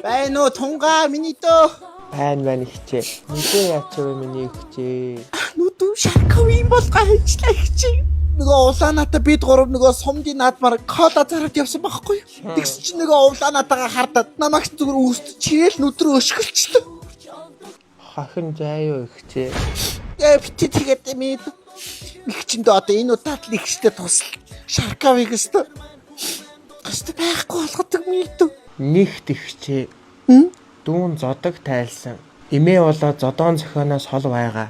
Байна уу тунгаа миний дөө. Байна ихчээ. Мэдээ яач вэ миний ихчээ. Нүдүү шаркав юм бол гайчлаа ихчээ. Нөгөө улаанаатай бид гурав нөгөө сумдын наадмаар кола зараад явсан байхгүй юу? Тэгс чи нөгөө улаанаатайгаа хардаад намайг зүгээр үүсч чигээл нүдрөө өшгөлчлөө. Хахин заяа ихчээ. Бити тэгээд минь ихчэндээ одоо энэ удаад л ихчтэй тусал шаркавыг өстө. Өстө байхгүй болгодог минь дөө. Нэгт ихчээ. Дүүн зодог тайлсан. Эмээ болоо зодоон зохионоос хол байгаа.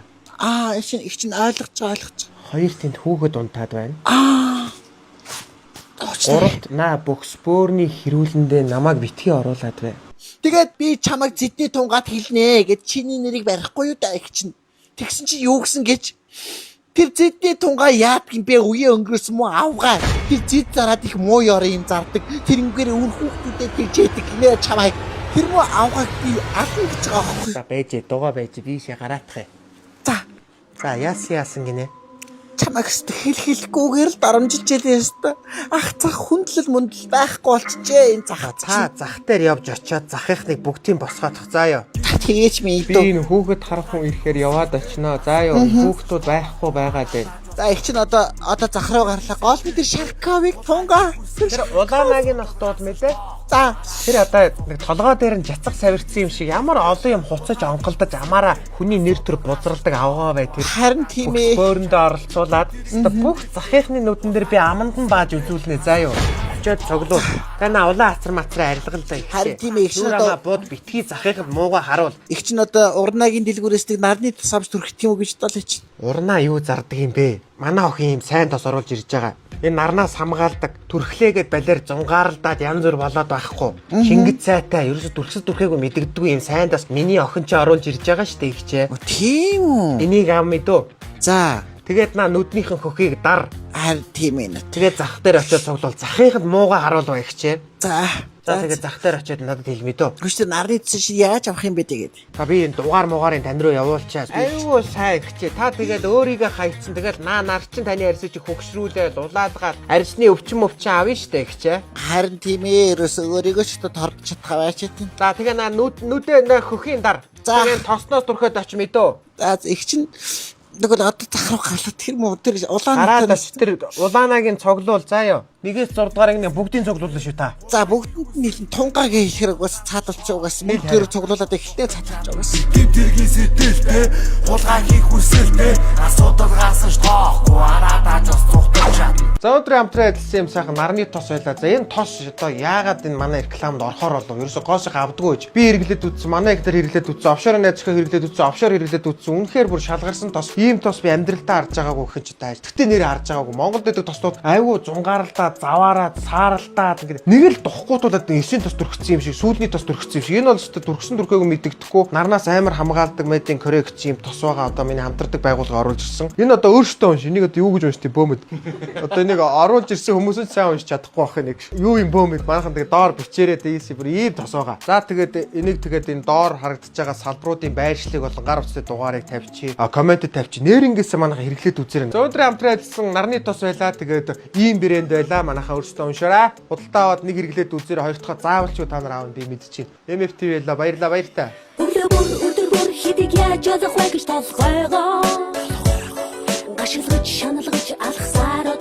Их чинь ойлгож. Хоёр тэнд хүүхэд унтаад байна. Гуравт наа бөхс бөөрний хэрүүлэндээ намайг битгий оруулаад байна. Тэгээд би чамайг зэдний тунгаад хэлнэ гэд чиний нэрийг барихгүй юу да их чинь. Тэгсэн чи юу гсэн гэж тэр зэдний тунгаа яад юм бэ үе өнгөрөөсөн мө авгаа. Тэр зэд зараад их муу ёрын зардаг. Тэрнгээр үр хүүхдүүдэд бижээдэг нэ чамайг. Тэр мө авгааг би ална гэж байгаа байхгүй. За бэжээ дугаа бэжээ бишээ гараатах. За яасан гинэ. Чамайг хэлэхгүйгээр л дарамжилж ялээ ёстой. Ах цах хүндлэл мөндлөл байхгүй болчихжээ энэ зах. Зах дээр явж очиод захихныг бүгдийг босгоодох зааяа. Тэгээч минь би энэ хүүхэд харах хүн ирэхээр яваад очино. Зааяа хүүхдүүд байхгүй байгаад байна. За их чинь одоо зах руу гарлаа. Гол бид шаркавыг тунгаа. Тэр улаанагийн охтууд мэлээ. За тэр одоо нэг толгой дээр нь жацах савирцсан юм шиг ямар олон юм хуцаж онголдож амаараа хүний нэр төр бузралдаг авгаа бай тэр. Харин тийм ээ. Бөөрөндөө оролцуулаад бүх захихны нүдэн дээр би аманд нь бааж үзүүлнэ заа юу. Очоод цоглоо. Тана улаан ацар мацраа арилгалаа. Харин тийм ээ. Шуураа бод битгий захихад мууга харуул. Их чинь одоо урнагийн дэлгүүрээс нарны тус авч түрхэх юм уу гэж бодлоо чи. Урнаа юу зардаг юм бэ? Манай охин юм сайн тос оруулж ирж байгаа. Энэ нарнаас хамгаалдаг түрхлээгээд балиар зунгаарлдаад янз бүр болоод байхгүй. Шингэд сайтай ерөөсө түрхээгүй мэддэгдгүй юм сайн тос миний охин ч оруулж ирж байгаа штэ ихчээ. Тийм үү. Энийг ам мэдөө. За тэгээд нүднийхэн хөхийг дар. Харин тийм ээ. Тэгээд зах дээр очиод цуглуул. Захихад мууга харуул ба ихчээ. За тэгээд зах дээр очиод надад хэлмэдөө. Гүштэй нарны цэс чи яаж авах юм бэ тэгээд? Би энэ дугаар муугарын тань руу явуулчаас. Айгүй сайн ихчээ. Та тэгээд өөрийгөө хайцсан. Тэгээд нар чин таны арьсыг хөгшрүүлээд улаадгаад арьсны өвчин авна штэ ихчээ. Харин тийм ээ. Ерөөсөө өөрийгөө ч тордож чадхаа байж тийм. За тэгээд нүдээ хөхийн дар. Тэгээд тосноос түрхээд оч мэдөө. За их чин нөгөө одоо зах руу галаад тэр муу тэр улаанаас тэр улаанагийн цоглуул заа юу. Нэгээс 6 дугаарыг нэг бүгдийн цоглуулна шүү та. За бүгдэнд нь нийлэн тунгагийн хэлэхэр угаас цаадуулч угаас нэг төр цоглуулаад эхлээ цаадуулч угаас. Тэргийн сэтгэлтэй хулгай хийх хүсэлтэй асуудал гарсан ш тоохгүй араадаж ус цухтаж чадна. За өдрийн хамтран адилсан юм сайхан нарны тос байлаа. За энэ тос одоо яагаад энэ манай рекламд орохоор болов? Ерөөсө гоосыг авдаггүй гэж. Би хэрэглээд үзсэн, манай их тэр хэрэглээд үзсэн, офшор найзгаа хэрэглээд үзсэн, офшор хэрэглээд үзсэн. Үнэхээр бүр шалгарсан тос. Ийм тос би амьдралтаа харж байгаагүй гэх юм чи тааж. Тэгтээ нэр харж байгаагүй. Монголд байдаг тоснууд айгүй зунгаарлаа, заваараа, сааралдаад ингээд нэг л духгуутуудад эсийн тос төрчихсөн юм шиг, сүүдний тос төрчихсөн юм шиг. Энэ бол өстө төрсөн төрхөөгүй мэддэхгүй. Нарнаас амар хамгаалдаг медийн коррекц юм тос байгаа. Одоо миний хамтардаг байгууллага оруулж ирсэн. Энэ одоо өөртөө унш. Энийг одоо юу гэж уншдгийг бөөмөд. Одоо энийг оруулж ирсэн хүмүүс нь сайн уншиж чадахгүй байх нэг юу юм бөөмөд. Манайхан тэгээ доор бичээрээ дээс бүр ийм тос байгаа. За тэгээд энийг тэгээд энэ доор харагдаж байгаа салбаруудын байршлыг болон гар утсны дугаарыг тавьчих. Комментэд тавьчих. Нэрнгээсээ манайхан хэрэглээд үзээрэй. Өдрийн хамтран адилсан нарны тос байлаа. Тэгээд ийм брэнд байлаа. Манайхан өөрсдөө уншаарай. Худалдаа аваад нэг хэрэглээд үзээрэй. Хоёр дахь заавал ч та нар аавн би мэдчихээн. MFT байлаа. Баярлаа баяртай. Өдөр бүр хидийг яаж олох вэ гэж толгойгоо. Гашилгаж шаналгаж алхсаар